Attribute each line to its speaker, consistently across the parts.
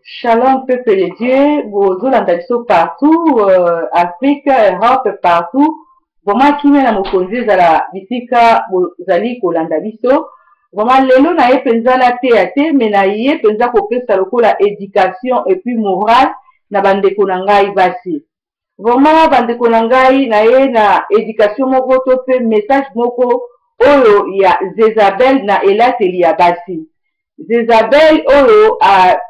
Speaker 1: Shalom, peuple de Dieu, vos biso partout, Afrique, Europe, partout. Vraiment, qui mène à mon conduit à la bisika, bozali kolanda biso. Vraiment, lelo na ye penza la te, mais na ye penza ko pesa lokola éducation et puis morale na bandeko na ngai basi. Vraiment, bandeko na ngai na ye na éducation moko to pe message moko oyo ya Zezabel na elateli ya basi. Zezabel oyo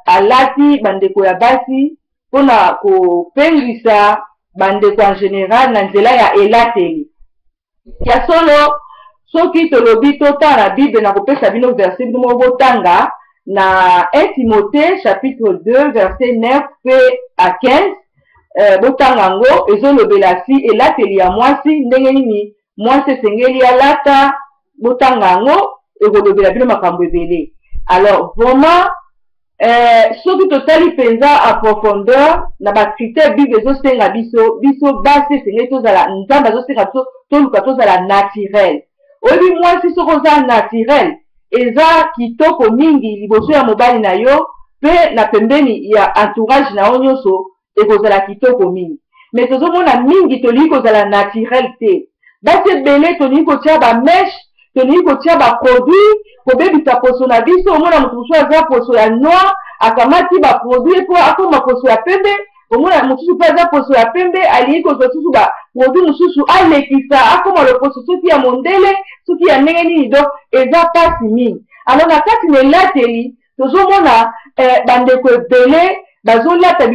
Speaker 1: alati bandeko ya basi mpona kopengwisa bandeko en général na nzela ya elateli ya solo. Soki tolobi totala na bible na kopesa bino verset bino moko botanga na 1 Timothée chapitre 2 verset 9 pe à 15. Botanga yango ezolobela si elateli ya mwasi ndenge nini mwasi esengeli alata. Botanga yango ekolobela bino makambo ebele. Alors vraiment soki totali penza a profondeur na bacritère bible ezosenga biso basi esengeli tozala nzambe azosenga biso toluka tozala naturel. Oyebi mwasi soki oza naturel eza kitoko mingi liboso ya mobali na yo mpe na pembeni ya entourage na yo nyonso ekozala kitoko mingi. Mais tozomona mingi tolingi kozala naturel te. Basi ebele tolingi kotia bameshe, tolingi kotia baproduit kobebisa poso na biso. Omona moto mosusu aza poso ya noir akamati baproduit po akoma poso ya pembe. Omona mosusu mpe aza poso ya pembe alingi kozwa susu baproduit mosusu alekisa akoma loposo soki ya mondele soki ya ndenge nini. Donc eza pasi mingi. Alors na kati na elateli tozomona bandeko ebele bazolata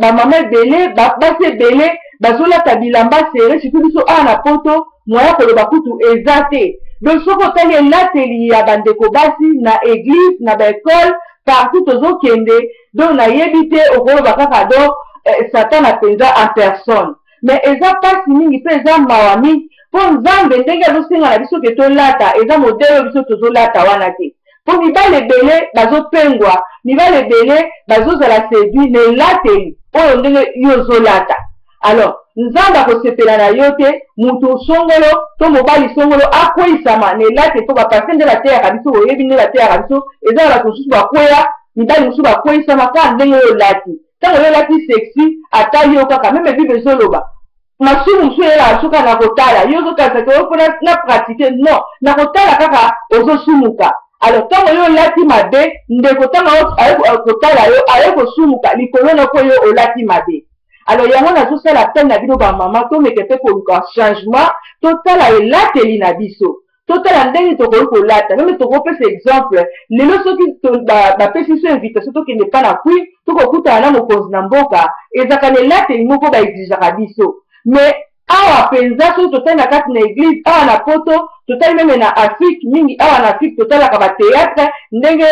Speaker 1: bamama ebele basi ebele bazolata bilamba sere surtout biso awa na poto moya koloba kutu eza te. Donc soki otali elateli ya bandeko basi na église na baekole partout tozokende donc nayebi te okoloba kaka do satan apenza en personne. Mais eza pasi mingi mpe eza mawa mingi mpo nzambe ndenge azosenga na biso ke tolata eza modele oyo biso tozolata wana te. Mpo mibali ebele bazopengwa, mibali ebele bazozala séduit na elateli oyo ndenge yo ozolata. Alors nzambe akosepela na yo te mutu songolo to mobali songolo akweyisama na elateli mpo bapase nde bateyaka biso oyebi nde bateyaka biso eza na bato mosusu bakweya mibali mosusu bakweyisama kaka ndenge oyo olati. Ntango yo olati sexy ata yo kaka meme bible ezoloba masumu mosusu eyelaka soka na kotala yo ozokanisa ke oyo mpona na pratike non na kotala kaka ozosumuka. Alors ntango yo olati mabe ndeko ntango kotala yo aye kosumuka likolo noko yo olati mabe. Alors yango nazosala pene na bino bamama tomeke mpe koluka changement totala elateli na biso totala ndenge tokoki kolata meme tokopesa exemple lelo soki bapesi biso invitation tokende mpa na kwi tokokutana na mokonzi na mboka ezaka na elateli moko baexigaka biso. Mais awa penza soki totali na kati na église awa na poto totali meme na Afrique mingi awa na Afrique totalaka batéâtre ndenge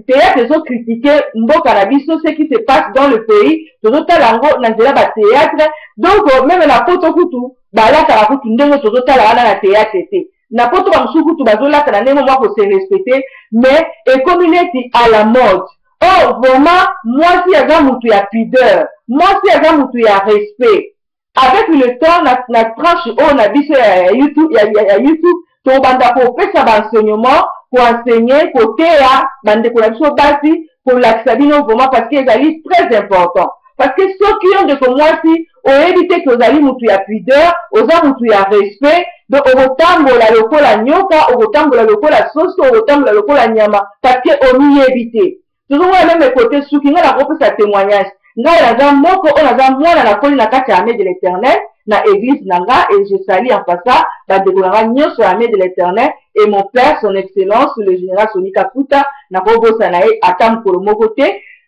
Speaker 1: théâtre ezokritike mboka na biso ce qui se passe dans le pays tozotala yango na nzela batéâtre. Donc meme na poto kutu balataka kutu ndenge tozotala wana na théâtre te. Na poto bamosusu kutu bazolata na ndenge mwa kose respecte mais ekomi neti à la mode. Oh vraiment mwasi aza mutu ya pudeur, mwasi aza mutu ya respect. Avec le temps na tranche oyo na biso ya YouTube tobanda kopesa baenseignement koenseigner koteya bandeko na biso basi kolakisa bino vraiment parce que ezali très important. Parce que soki yo ndeko mwasi oyebi te ke ozali mutu ya pudeur oza mutu ya respect donc okotambola lokola nyoka okotambola lokola soso okotambola lokola nyama parce que omiyebi te. Tozomona meme kote suki nga nakopesa témoignage ngai naza moko oyo naza mwana nakoli na kati ya armée de l'éternel na église na nga et je salue en passant bandeko na nga nyonso ya armée de l'éternel et mon père son excellence le général Sonika Kuta nakobosa na ye ata mokolo moko te.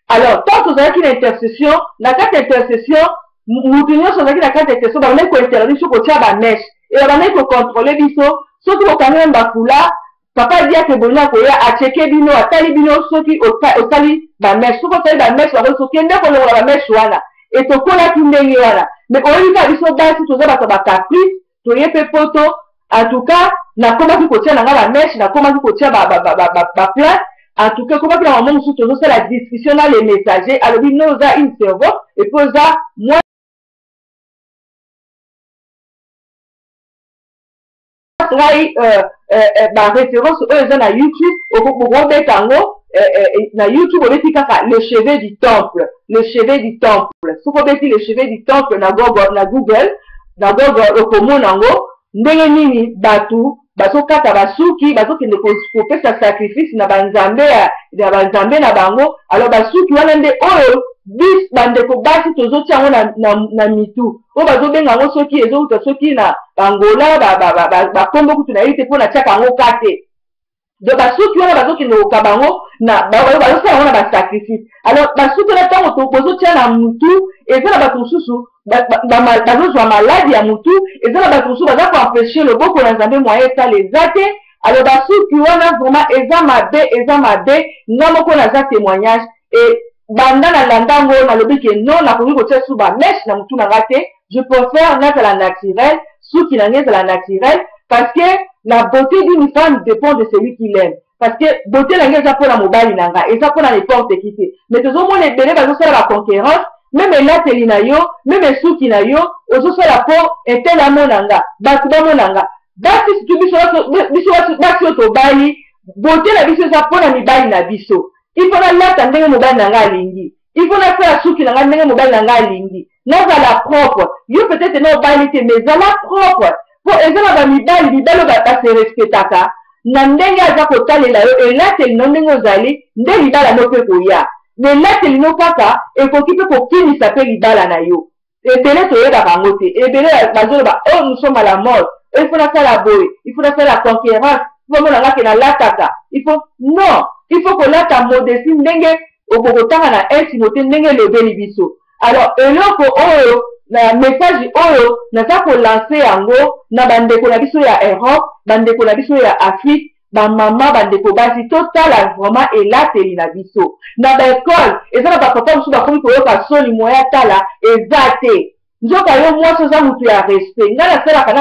Speaker 1: Alors tant tozalaki na intercession na kati ya intercession mutu nyonso ozalaki na kati ya intercession babandaki kointerdire biso kotia bameshe e babandaki kocontrôle biso soki bokangi meme bafula papa dia ke bolina koya acheke bino atali bino soki osali bameshe soki osali bameshe bakoki sokende kolongola bameshe wana etokolaki ndenge wana. Mais oyebi kaka biso basi toza bato bacaprice toye mpe poto en tout cas nakomaki kotia nanga bameshe nakomaki kotia baplainte en tout cas ekomaki na mama mosusu tozosala discussion na le messager alobi no oza une cerveau et puis oza moi ngai baréférence oyo eza na YouTube okobeta yango na YouTube obeti kaka le chevet du temple, le chevet du temple. Soki obeti le chevet du temple na Google okomona yango ndenge nini batu bazokata basuki bazokende kopesa sacrifice na banzambe na bango. Alors basuki wana nde oyo bis bandeko basi tozotia yango na mitu oyo bazobenga yango soki ezouta soki na bangola bakombo kutu na ye te mpo na tiaka yango kate. Donc basuki wana bazokende kokaba yango bazosala yango na basacrifice. Alors basuki wana ntango bozotia na mutu eza na bato mosusu bazozwa maladi ya mutu, eza na bato mosusu baza koempêche loboko na Nzambe moyen esala eza te. Alors basuki wana vraiment eza mabe nga moko naza témoignage et banda na landango nalobi ke non nakoki kotia su bameshe na mutu nanga te. Je préfère nazala naturel, suki na ngai ezala naturel, parce que la beauté d'une femme dépend de celui qui l'aime. Parce que beauté na ngai eza mpona mobali na ngai, eza mpona n'importe qui te. Mais tozomona ebele bazosala baconquérance, même elateli na yo, même esuki na yo ozosala mpo etel amona nga bato bamona nga. Basi biso oyo tobali beauté na biso eza mpona mibali na biso. Il faut nalata ndenge mobali na nga alingi, il faut nasala suki na nga ndenge mobali na nga alingi, nazala propre. Yo peut-être na obali te mais ezala propre po eza na bamibali oyo base respectaka na ndenge aza kotalela yo elateli no ndenge ozali nde libala no mpe koya. Mais elateli no kaka ekoki mpe kokinisa mpe libala na yo. Ebele toyebaka yango te, ebele bazoloba oh nous sommes à la mode, il faut nasala boye, il faut nasala conquérance, il faut mona ngake na lataka, il faut non, il faut kolata modestie ndenge okokotanga na 1 Timothée ndenge elobeli biso. Alors eloko oyo na message oyo naza kolanse yango na bandeko na biso ya Europe, bandeko na biso ya Afrique, bamama bandeko basi totala vraiment elateli na biso na baekole. Eza na bapapa mosusu bakomi koyoka soni moya tala eza te. Nzoka yo mwasi oza mutu ya respect. Nga nasalaka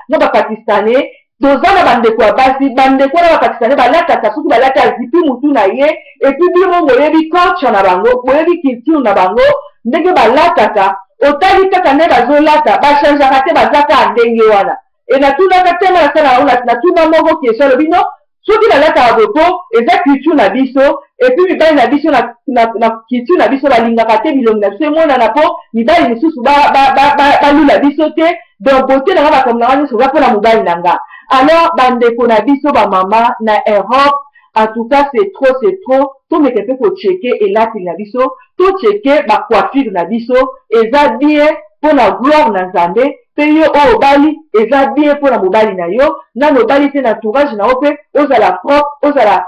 Speaker 1: na bapakistanais toza na bandeko ya basi, bandeko na bapakistanais balataka soki balata zipi mutu na ye epuis bino boyebi culture na bango, boyebi culture na bango ndenge balataka. Otali kaka nde bazolata bachangeaka te bazaka ndenge wana. E natunaka tema nasala yango natuna moko question lobi no soki balataka bopo eza culture na biso epuis mibali na biso na culture na biso balingaka te bilongi na biso emonana mpo mibali misusu balula biso te. Donc bote nanga bakambo nanga nyonso oza mpona mobali na nga. Alors bandeko na biso bamama na Europe, en tout cas c'est trop tomeke mpe kocheke elateli na biso, tocheke bacoiffure na biso eza bien mpona gloire na Nzambe. Mpe yo oyo obali eza bien mpona mobali na yo, nano obali te na entourage na yo mpe ozala propre,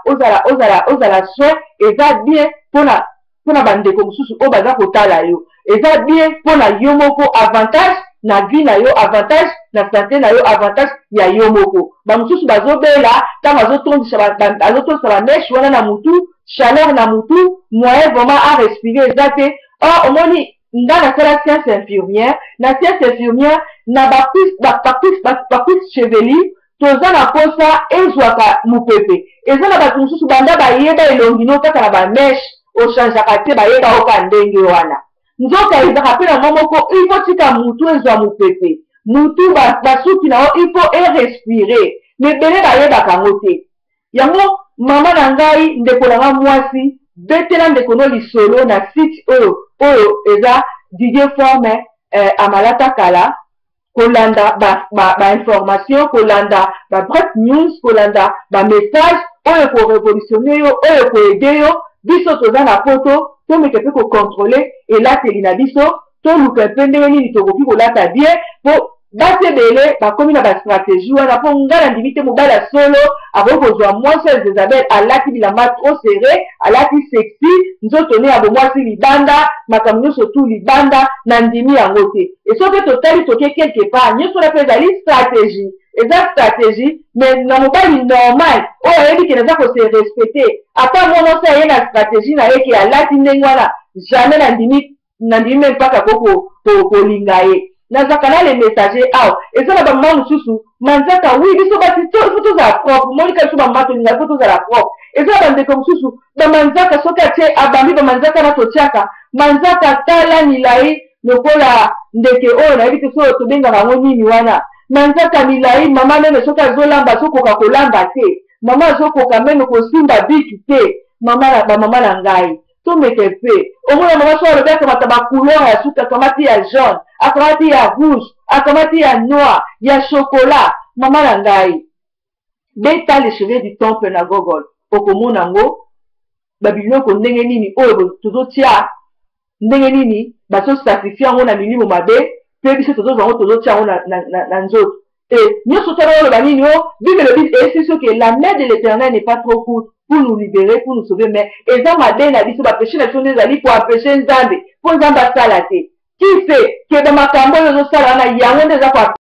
Speaker 1: ozala soin, eza bien mpona bandeko mosusu oyo baza kotala yo, eza bien mpona yo moko, avantage na vie na yo, avantage na santé na yo, avantage ya yo moko. Bamosusu bazobela ntango azotondisa bameshe wana na mutu, chaleur na mutu, moyen vraiment a respirer eza te. Or omoni nga nasala science infirmière, na science infirmière na bapuce chevelu toza na posa ezwaka mupepe. Eza na bato mosusu banda bayeba elongi no kaka na bameshe ochangeaka te bayeba oka ndenge wana. Nzoka ezaka mpe na moko il faut tika mutu ezwa mupepe, mutu basuki na yo il faut respirer, mebele bayebaka yango te. Yango mama na ngai ndeko na nga mwasi betela ndeko no lisolo na site oyo eza Didier Forme amalata kala kolanda information, kolanda break news, kolanda message oyo ko révolutionner yo, oyo ko aider yo. Biso toza na poto tomeke mpe kocontrole elateli na biso, toluka mpe ndenge nini tokoki kolata bien po basi ebele bakomi na bastratégie wana. Mpo nga na ndimi te mobali ya solo akoki kozwa mwasi ya Jezabel alati bilamba trop serré, alati sexy, nzoto ne ya bomwasi libanda, makambo nyonso tu libanda, na ndimi yango te. E soki totali toke quelque part nyonso na mpe ezali stratégie, eza stratégie. Mais na mobali normal oyo ayebi ke naza kose respecte ata mwana oso aye na stratégie na ye ke alati ndenge wana jamais na ndimi me mpaka kolinga ye. Nazaka na le messager awa eza na bamama mosusu manzaka wi biso basi fo tozala propre, monika biso bamama tolinga fo tozala propre. Eza na bandeko mosusu bamanzaka soki atie abambi bamanzaka na totiaka manzaka tala milai lokola ndeke oyo nayebi te soyo tobengaka yango nini wana. Manzaka milai mama meme soki azolamba azokoka kolamba te, mama azokoka meme kosimba biki te. maman na ngai to meke pe omona mama so le beka mataba couleur ya suka kamati ya jaune akamati ya rouge akamati ya noir ya chocolat mama na ngai beta les cheveux du temple na gogol okomona ngo babiloko ndenge nini oyo tozotia ndenge nini bazosakrifie yango na milimo mabe mpe biso tozozwa yango tozotia yango na nzoto nyonso tala oloba nini o bible elobi esi soki la main de l'éternel n'est pas trop courte pour nous libérer pour nous sauver mais eza mabe na biso bapeshe na biso nde ezali po apeshe nzambe mpo nzambe asala te ki fe ke bamakambo oyo ozosala wana yango nde eza po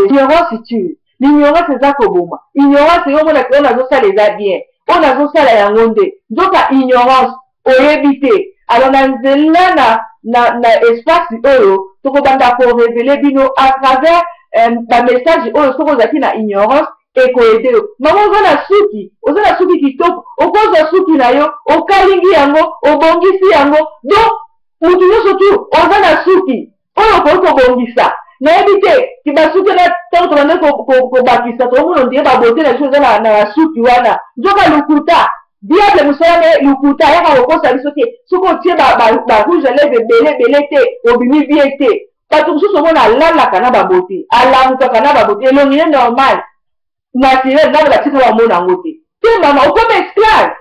Speaker 1: ignorance tue l'ignorance eza koboma ignorance yo omonaki oyo nazosala eza bien oyo nazosala yango nde nzoka ignorance oyebi te alors na nzela na espace oyo tokobanda korevele bino à travers bamessage oyo soki ozalaki na ignorance ekoyede yo mama oza na suki kitoko okozwa suki na yo okalingi yango obongisi yango donc mutu nyonso tu oza na suki oyo okoki kobongisa nayebi te ti basuki na ntango tobande kobakisa tomona ondire babote na biso eza na suki wana nzoka lukuta diable mosala ne lukuta ayaka kokosa biso te soki otie barouge leve ebele te obimi bie te bato mosusu omona alalaka na babote alamukaka na babote elongi ne normal naturel nani batika bamona yango te mama okoma esclave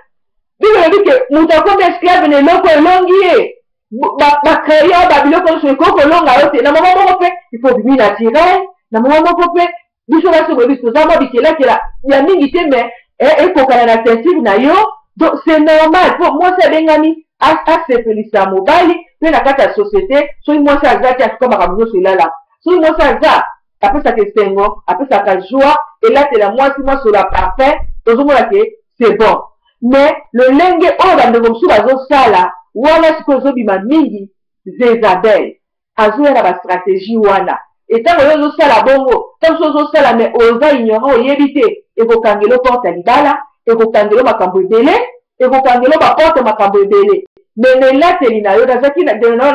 Speaker 1: bible elobi ke moto akoma esclave na eloko elongi ye bacrayon babiloko nyonso ekoki kolonga yo te na mama moko mpe ifo obimi naturel na mama moko mpe biso basi boyebi toza mwa bikelakela ya mingi te me ekokana na teinture na yo donc c'est normal po mwasi abengami asepelisa mobali mpe na kati ya société soki mwasi aza te afika makambo nyonso elalaka soki mwasi aza apesaka esengo apesaka joie elatela mwasi la parfait tozomona ke c'est bon mais lolenge oyo bandeko mosusu bazosala wana sikoyo ezobima mingi Jezabel azoya na bastratégie wana etango yo ozosala bongo ntango so ozosala me oza ignorant oyebi te ekokangela porte ya libala ekokangela makambo ebele ekokangela baporte makambo ebele me nelateli na yo nazaki na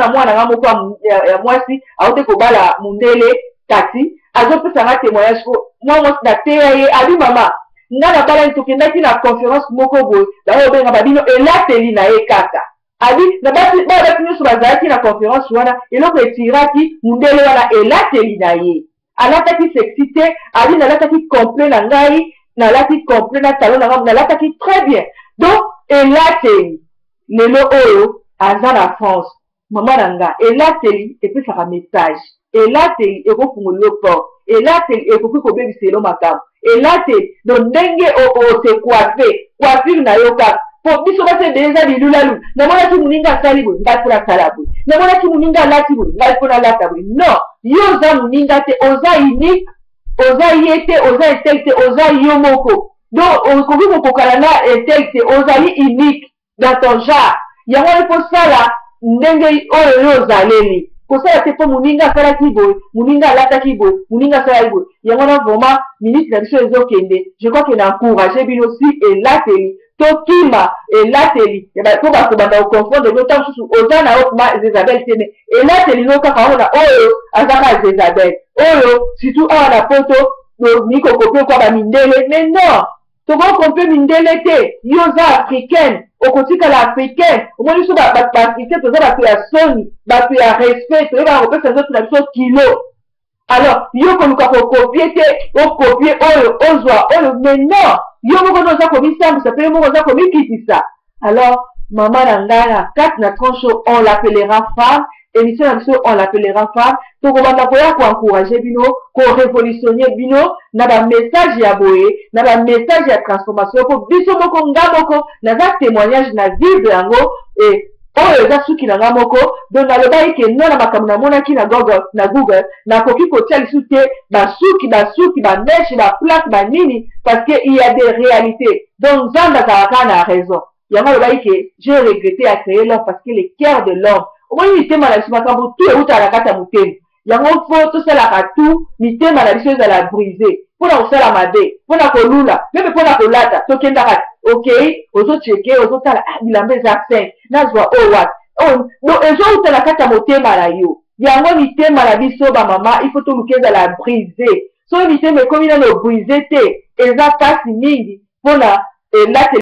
Speaker 1: mwana nga moko ya mwasi aote kobala mundele kati azopesanga témoignage ko mwa mwasi nateya ye abi mama nga na bala tokendaki na conférence moko boye bayo obenga babino elateli na ye kaka abi na basi nyonso bazalaki na conférence wana eloko etiraki mundele wana elateli na ye alataki sexy te abi nalataki complet na ngai nalati complet na talon na ngai nalataki très bien donc elateli lelo oyo aza na France mama na nga elateli epesaka message elateli ekofungola porte elateli ekoki kobebisa elo makambo elateli do ndenge ose coiffure na yo kaka po biso basi ebeza bilulalu namonaki moninga asali boye ngai mpona asala boye namonaki moninga alati boye ngai mpona alata boye non yo oza moninga te oza unique oza ye te oza etel te oza yo moko donc okoki kokokana na etel te ozali unique dans ton genre yango ekosala ndenge oyo yo ozaleli kosala te mpo moninga asalaki boye moninga alataki boye moninga asalaki boye yango na vraiment minute na biso ezokende je crois ke na encourage bino si elateli tokima elateli po bato banda koconfondre no ntango mosusu oza na yo ma Jezabel te me elateli no kaka wana oyo azaka Jezabel oyo surtout awa na poto mikokope kwa bamindele mais non tokokompe mindele te yo oza africaine okotikala africaine omoni so baafricain toza bato ya soni bato ya respect toyebaka kopesa nzoto na biso kilo alors yo koluka kokopie te okopie oyo ozwa oyo mais non yo moko nde oza komisambisa mpe yo moko oza komikitisa alors mama na ngai na kati na tranche on l'appellera femme émission na biso on l'appellera femme tokobanda koya koencourage bino korévolutionne bino na bamessage ya boye na bamessage ya transformation po biso moko nga moko naza témoignage na vivre yango oyo eza suki na nga moko donc nalobaki ke no na makambo namonaki na google nakoki kotia lisusu te basuki bameshe baplaque banini parce que il y a des réalités donc nzambe azalaka na raison yango alobaki ke j'ai regretté à créer l'homme parce que le cœur de l'homme omoni mitema na biso makambo tu eutaka na kati ya motema yango fo tosalaka tu mitema na biso ezala brise mpona kosala mabe mpona kolula meme mpona kolata tokendaka ok ozocheke ozotala bilamba eza 5 nazwa o wat donc ezouta na kati ya motema na yo yango mitema na biso bamama ifo toluka ezala brise so mitema ekomi nano brise te eza mpasi mingi mpona